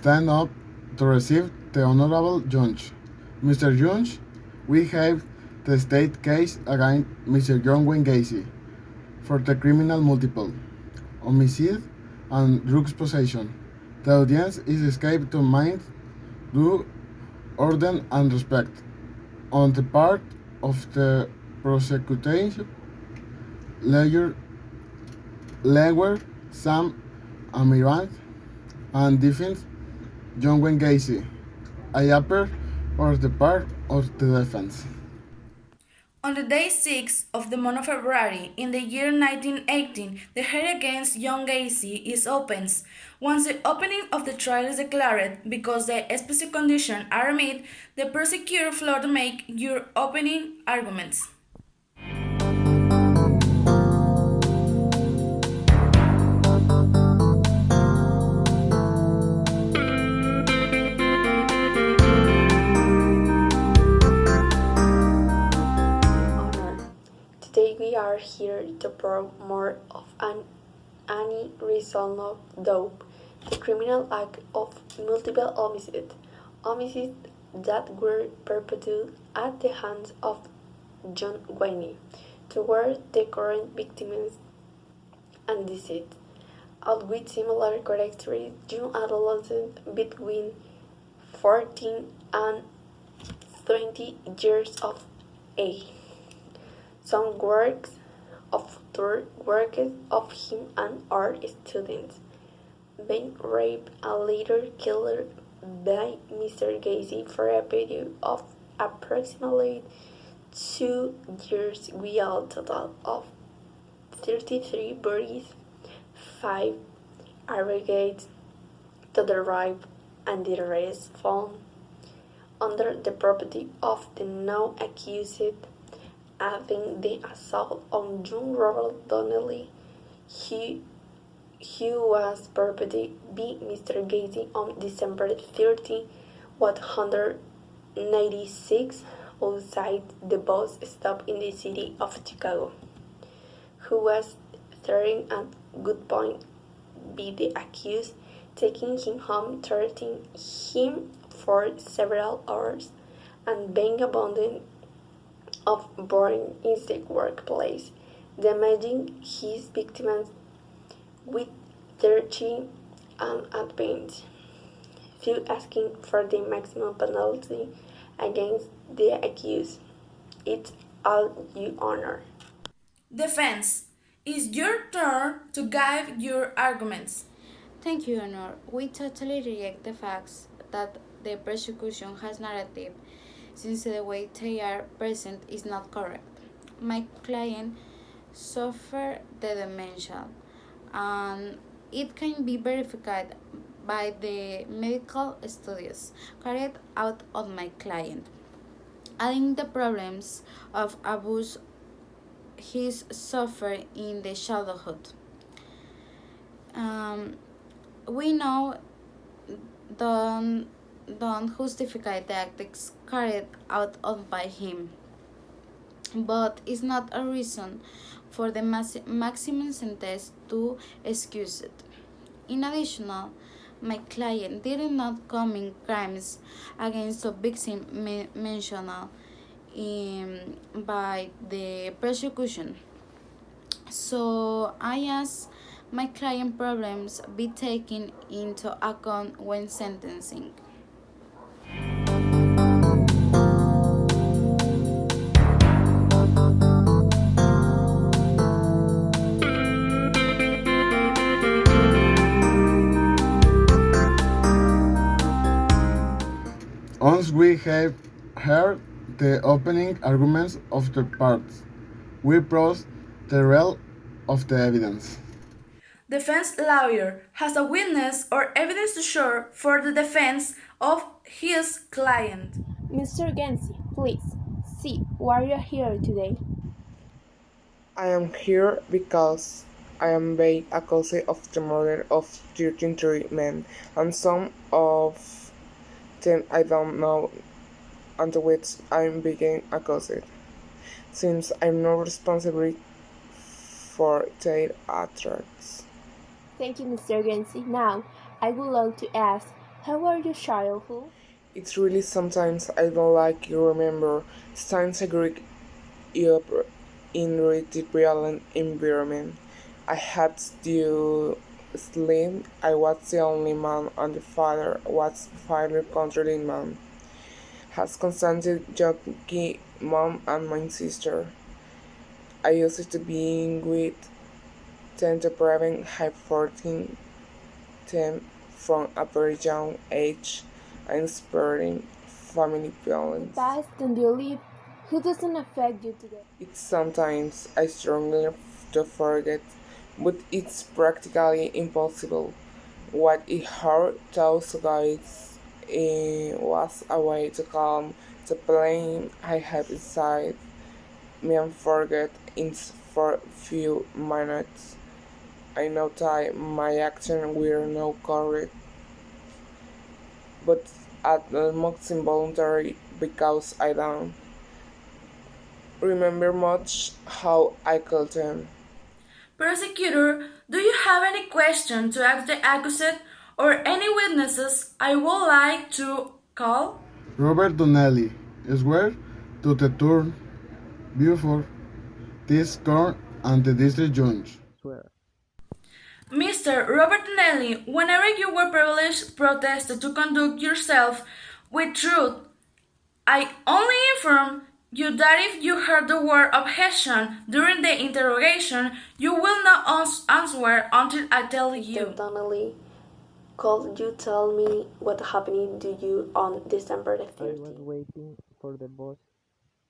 stand up to receive the Honorable Judge. Mr. Judge, we have the state case against Mr. John Wayne Gacy for the criminal multiple, homicide, and drugs possession. The audience is escaped to mind due order and respect on the part of the prosecution lawyer Sam Amirant and defense John Wayne Gacy. I appear for the part of the defense. On the day 6 of the month of February in the year 1918, the hearing against John Gacy is opened. Once the opening of the trial is declared, because the specific conditions are met, the prosecutor floor to make your opening arguments. Today we are here to prove more of an unresolved doubt, the criminal act of multiple homicides that were perpetrated at the hands of John Wayne toward the current victims and deceased, all with similar characteristics, young adolescents between 14 and 20 years of age. Some works of him and our students, being raped and later killed by Mr. Gacy for a period of approximately 2 years, with a total of 33 bodies, 5 aggregates to the rape, and the rest found under the property of the now accused. Having the assault on John Robert Donnelly, he was perpetrated by Mr. Gacy on December 30, 196, outside the bus stop in the city of Chicago, who was threatened at gunpoint by the accused, taking him home, threatening him for several hours, and being abandoned of burning in the workplace, damaging his victims with 30 and advance. Few asking for the maximum penalty against the accused. It's all you honor. Defense, it's your turn to give your arguments. Thank you, Honor. We totally reject the facts that the prosecution has narrative, since the way they are present is not correct. My client suffered the dementia, and it can be verified by the medical studies carried out on my client, adding the problems of abuse he's suffered in the childhood. Um, we know don't don't justify the acts carried out on by him, but it's not a reason for the maximum sentence to excuse it. In addition, my client did not commit crimes against the victim mentioned by the prosecution. So I ask my client problems be taken into account when sentencing. Once we have heard the opening arguments of the parts, we prose the rest of the evidence. Defense lawyer has a witness or evidence to show for the defense of his client. Mr. Gacy, please, see why you are here today. I am here because I am being accused of the murder of 13 men, and some of them I don't know, and which I am being accused, since I am not responsible for their actions. Thank you, Mr. Gacy. Now, I would like to ask How was your childhood? It's really sometimes I don't like you remember. Since I grew up in a violent environment, I had to sleep. I was the only man, and the father was father controlling man. Has constantly joking mom and my sister. I used to be with tend to prevent hypertension them from a very young age and spreading family The violence. past and you live, who doesn't affect you today? It's sometimes I strongly to forget, but it's practically impossible. What it hurt those guys was a way to calm the pain I have inside me and forget in for few minutes. I know that my actions were no correct, but at almost involuntary because I don't remember much how I killed him. Prosecutor, do you have any question to ask the accused or any witnesses I would like to call? Robert Donnelly, swear to the turn before this court and the district judge. Mr. Robert Nelly, whenever you were privileged protested to conduct yourself with truth, I only inform you that if you heard the word objection during the interrogation, you will not answer until I tell Mr. you. Donnelly, could you tell me what happened to you on December the 13th? I was waiting for the bus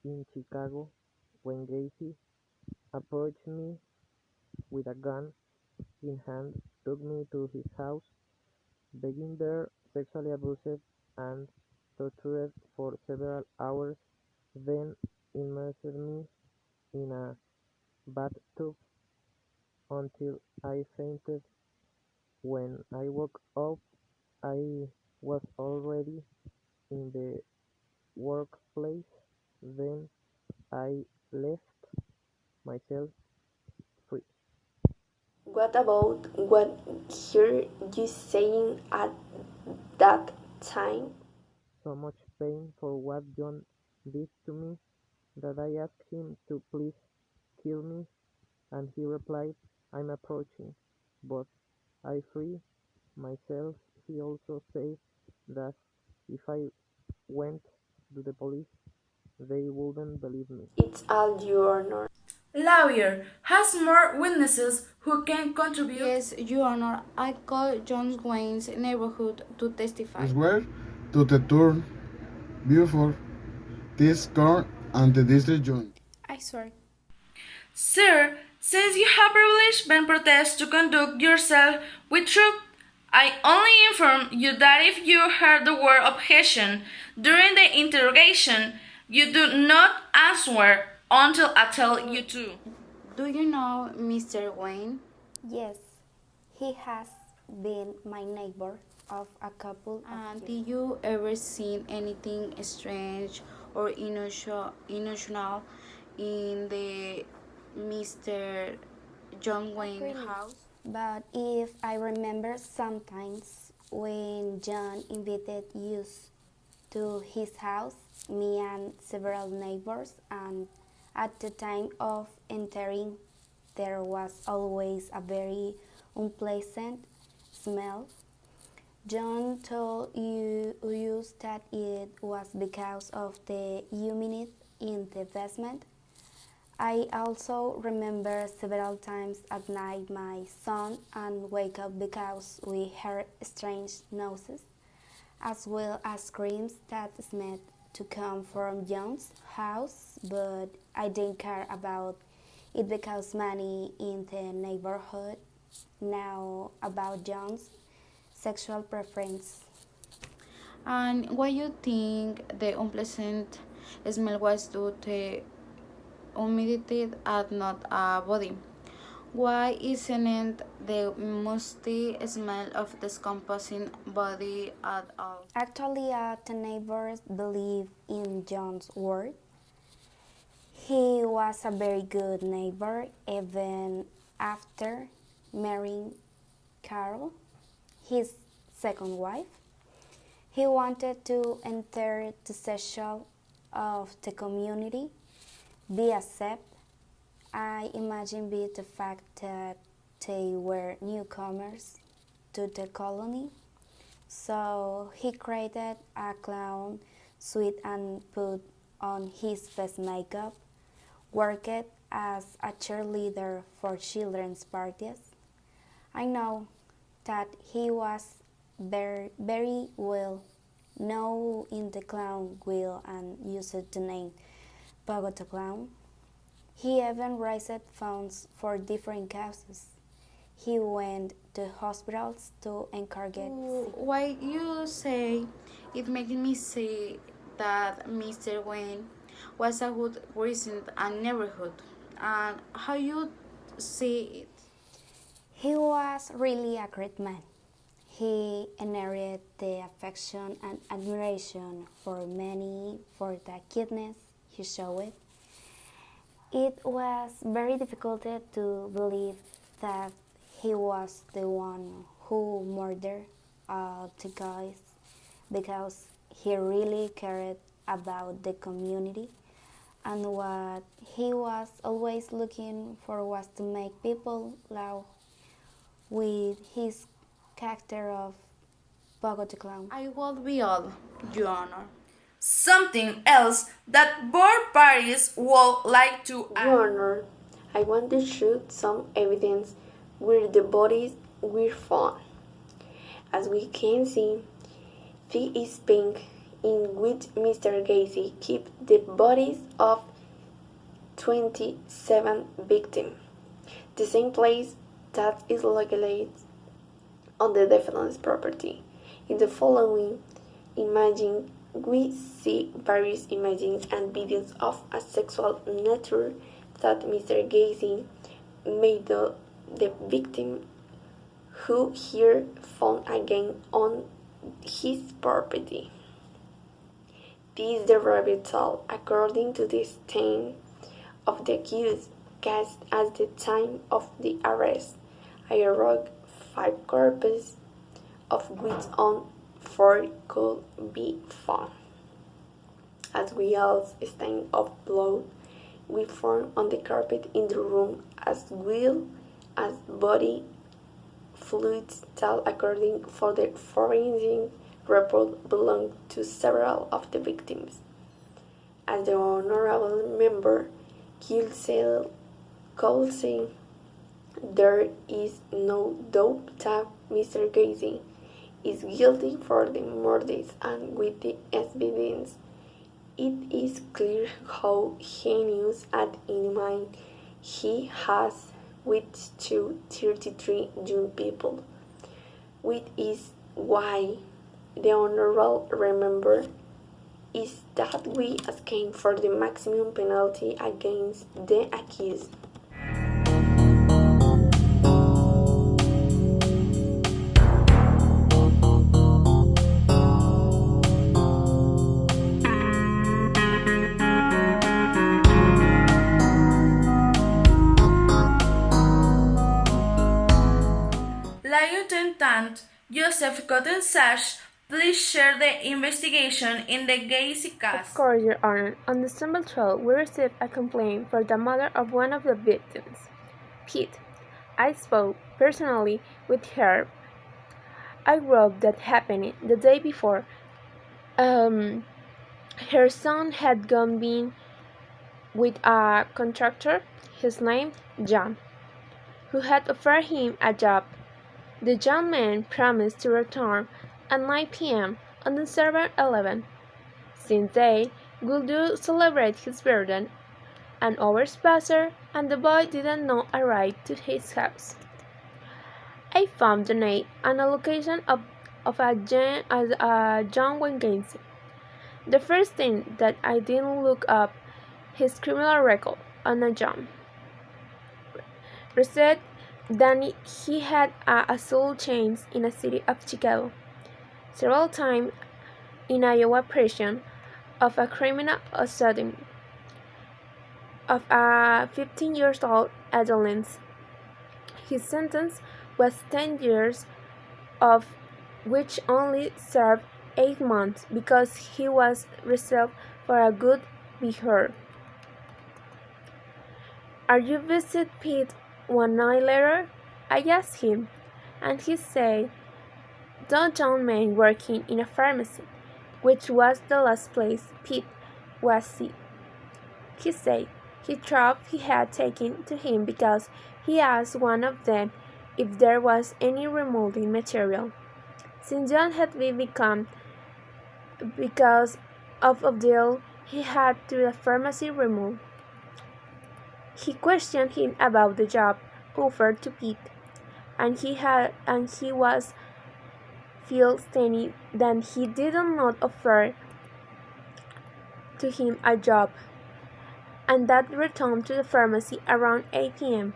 in Chicago when Gacy approached me with a gun in hand, took me to his house, being there sexually abused and tortured for several hours, then immersed me in a bathtub until I fainted. When I woke up, I was already in the workplace. Then I left myself free. What about what hear you saying at that time? So much pain for what John did to me that I asked him to please kill me, and he replied, I'm approaching, but I free myself. He also said that if I went to the police, they wouldn't believe me. It's all your honor. Lawyer has more witnesses who can contribute. Yes, Your Honor, I called John Wayne's neighborhood to testify. Swear to the turn before this court and the district judge. I swear. Sir, since you have privileged been protest to conduct yourself with truth, I only inform you that if you heard the word objection during the interrogation, you do not answer until I tell you to. Do you know Mr. Wayne? Yes, he has been my neighbor of a couple of years. Did you ever see anything strange or unusual in the Mr. John Wayne Really. house? But if I remember sometimes when John invited us to his house, me and several neighbors, and at the time of entering, there was always a very unpleasant smell. John told us that it was because of the humidity in the basement. I also remember several times at night my son and wake up because we heard strange noises, as well as screams that seemed to come from John's house, but I didn't care about it because many in the neighborhood know about John's sexual preference. And why you think the unpleasant smell was due to humidity and not a body? Why isn't the musty smell of decomposing body at all? Actually, the neighbors believe in John's word. He was a very good neighbor even after marrying Carol, his second wife. He wanted to enter the social of the community, be accepted. I imagine with the fact that they were newcomers to the colony. So he created a clown suit and put on his best makeup, worked as a cheerleader for children's parties. I know that he was very well known in the clown world and used the name Bogota Clown. He even raised funds for different causes. He went to hospitals to encourage. Why you say it makes me say that Mr. Wayne was a good resident and neighborhood, and how you see it? He was really a great man. He inherited the affection and admiration for many for the kindness he showed. It was very difficult to believe that he was the one who murdered the guys because he really cared about the community, and what he was always looking for was to make people laugh with his character of Bogota Clown. I will be all, Your Honor. Something else that both parties would like to add. Your Honor, I want to shoot some evidence where the bodies were found. As we can see, this is pink in which Mr. Gacy kept the bodies of 27 victims, the same place that is located on the defendant's property. In the following imaging, we see various images and videos of a sexual nature that Mr. Gacy made the victim, who here found again on his property. This is the rabbit hole according to the stain of the accused cast at the time of the arrest. I wrote 5 corpses, of which on 4 could be found. As well as stain of blood we found on the carpet in the room, as well as body fluids that according for the forensic report belonged to several of the victims. As the honorable member could say, there is no doubt that Mr. Gacy is guilty for the murders, and with the evidence it is clear how heinous an enemy he has with 233 young people, which is why the honorable member is that we asking for the maximum penalty against the accused. Lieutenant Joseph Cotton-Sash, please share the investigation in the Gacy case. Of course, Your Honor. On December 12, we received a complaint from the mother of one of the victims, Pete. I spoke personally with her. I wrote that happened the day before. Her son had gone in with a contractor, his name John, who had offered him a job. The young man promised to return at 9 p.m. on December 11. Since they would do celebrate his birthday, an hours passed and the boy didn't not arrive to his house. I found the name and a location of a John Wayne Gacy. The first thing that I didn't look up his criminal record on a John. Reset that he had assault chains in the city of Chicago, several times in Iowa prison of a criminal assault of a 15-year-old adolescent. His sentence was 10 years, of which only served 8 months because he was reserved for a good behavior. Are you visit Pete 1 night later? I asked him, and he said, "Two young men working in a pharmacy," which was the last place Pete was seen. He said he thought he had taken to him because he asked one of them if there was any remolding material. Since John had been become because of a deal he had to the pharmacy removed. He questioned him about the job offered to Pete, and he was feel stany that he did not offer to him a job, and that returned to the pharmacy around 8 p.m.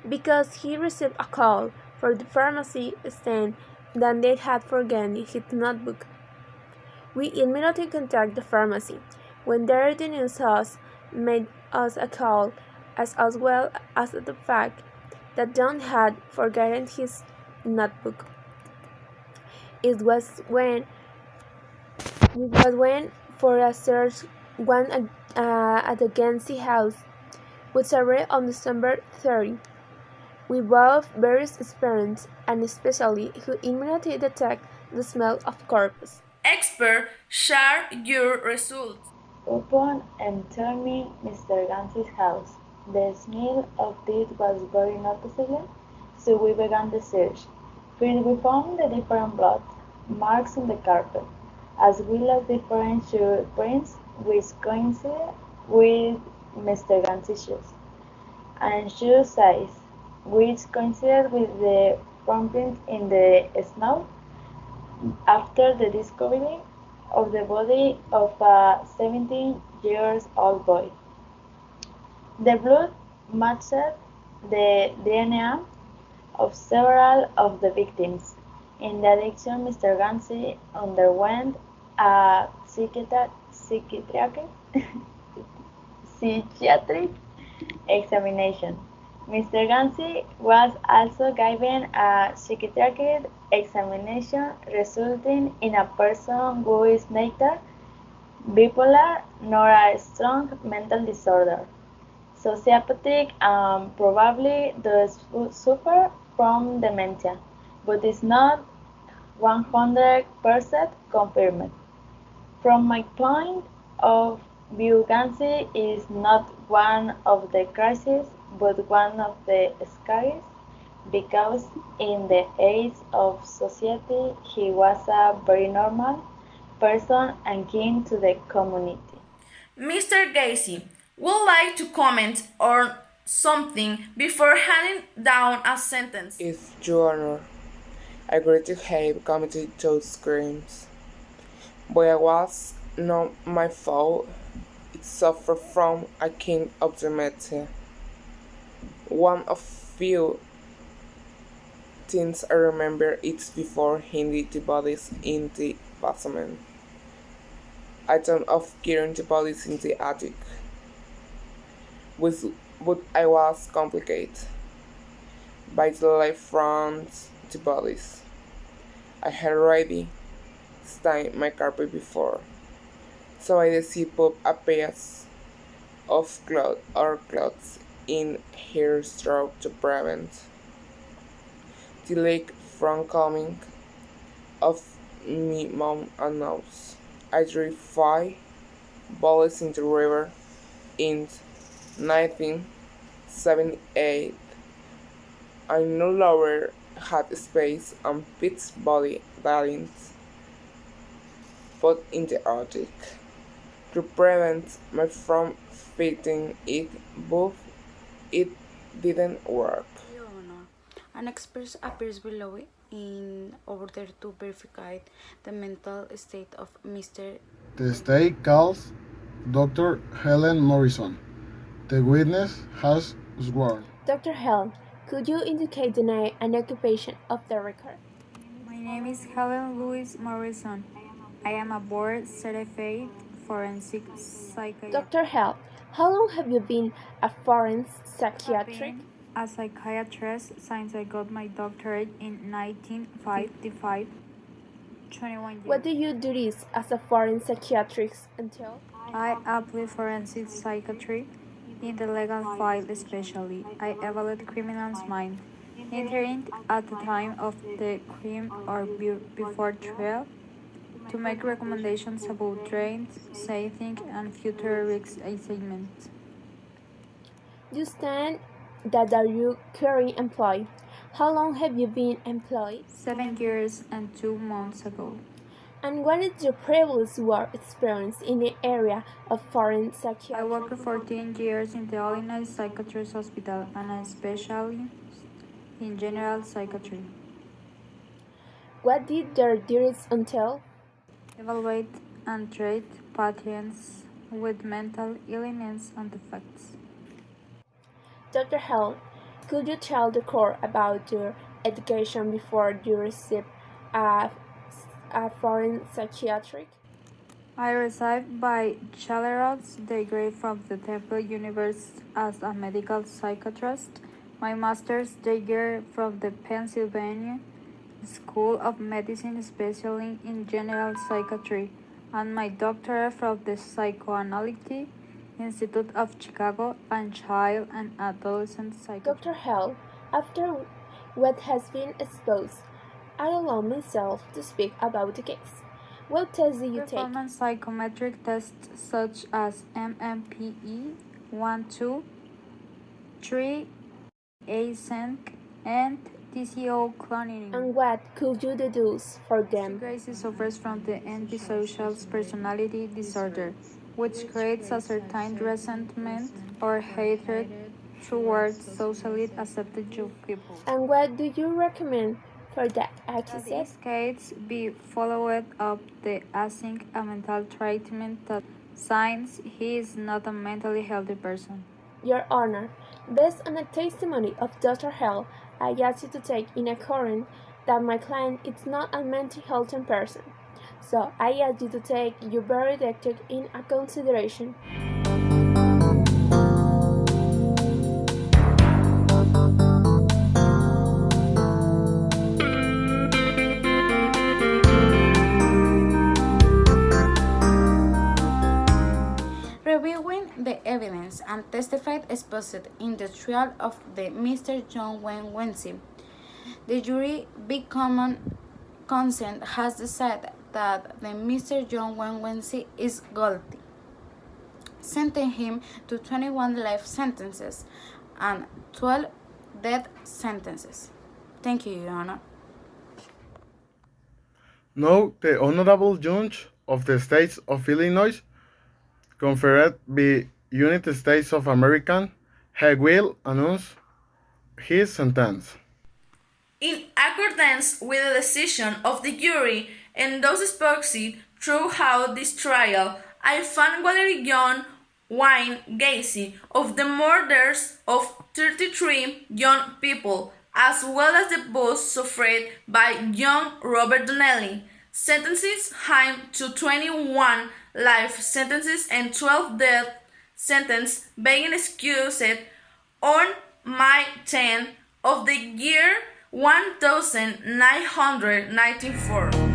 because he received a call for the pharmacy stand that they had forgotten his notebook. We immediately contacted the pharmacy. When there the news house made us a call, as well as the fact that John had forgotten his notebook. It was for a search went at the Gacy house, which started on December 30. We both very experienced and especially who immediately detect the smell of corpse. Expert, share your results. Upon entering Mr. Gancy's house, the smell of death was very noticeable, so we began the search. First we found the different blood marks on the carpet, as well as different shoe prints which coincided with Mr. Gancy's shoes, and shoe size, which coincided with the footprint in the snow after the discovery of the body of a 17-year-old boy. The blood matched the DNA of several of the victims. In addition, Mr. Gansey underwent a psychiatric examination. Mr. Gansey was also given a psychiatric examination resulting in a person who is neither bipolar nor a strong mental disorder, sociopathic, and probably does suffer from dementia, but is not 100% confirmed. From my point of view, Gansey is not one of the crises, but one of the scariest, because in the eyes of society he was a very normal person and keen to the community. Mr. Gacy would like to comment on something before handing down a sentence. If Your Honor, I agree to have committed those crimes, but it was not my fault. It suffered from a kind of dementia. One of few things I remember is before hiding the bodies in the basement. I thought of carrying the bodies in the attic, but I was complicated by the light from the bodies. I had already stained my carpet before, so I decided put a piece of cloth or cloths in her straw to prevent the leak from coming off my mouth and nose. I threw 5 bullets into the river in 1978. I no longer had space on Pete's body darlings put in the attic to prevent me from fitting it, but it didn't work. Your Honor, an expert appears below in order to verify the mental state of Mr. The state calls Dr. Helen Morrison. The witness has sworn. Dr. Helen, could you indicate the name and occupation of the record? My name is Helen Louise Morrison. I am a board certified forensic psychiatrist. Dr. Helen, how long have you been a forensic I've psychiatrist? been a psychiatrist since I got my doctorate in 1955. 21 years. What do you do this as a foreign psychiatrist entail? I apply forensic psychiatry in the legal file especially. I evaluate criminal's mind, entering at the time of the crime or before trial, to make recommendations about trains, safety, and future risk assessment. You stand that are you currently employed? How long have you been employed? 7 years and 2 months ago. And what is your previous work experience in the area of foreign psychiatry? I worked for 14 years in the Illinois Psychiatrist Hospital and I specialized in general psychiatry. What did their duties entail? Evaluate and treat patients with mental illness and defects. Dr. Hell, could you tell the court about your education before you received a, a foreign psychiatric? I received my bachelor's degree from the Temple University as a medical psychiatrist, my master's degree from the Pennsylvania School of Medicine, especially in general psychiatry, and my doctorate from the Psychoanalytic Institute of Chicago and Child and Adolescent Psychiatry. Dr. Hell, after what has been exposed, I allow myself to speak about the case. What tests do you take? Performance psychometric tests such as MMPE 1, 2, 3, async, and TCO cloning. And what could you deduce for them? Gacy suffers from the antisocial personality disorder, which creates a certain resentment or hatred towards socially accepted young people. And what do you recommend for that In access? this case, be followed up the async a mental treatment that signs he is not a mentally healthy person. Your Honor, based on the testimony of Dr. Hell, I ask you to take in account that my client is not a mentally healthy person. So I ask you to take your verdict in a consideration. Reviewing the evidence and testified exposed in the trial of the Mr. John Wayne Gacy, the jury, by common consent, has decided that the Mr. John Wayne Gacy is guilty, sentencing him to 21 life sentences and 12 death sentences. Thank you, Your Honor. Now, the Honorable Judge of the State of Illinois, conferred by United States of America, he will announce his sentence. In accordance with the decision of the jury and those exposed throughout this trial, I found Valerie John Wayne Gacy of the murders of 33 young people, as well as the abuse suffered by young Robert Donnelly, sentences him to 21 life sentences and 12 death sentences, being excused on May 10 of the year 1994.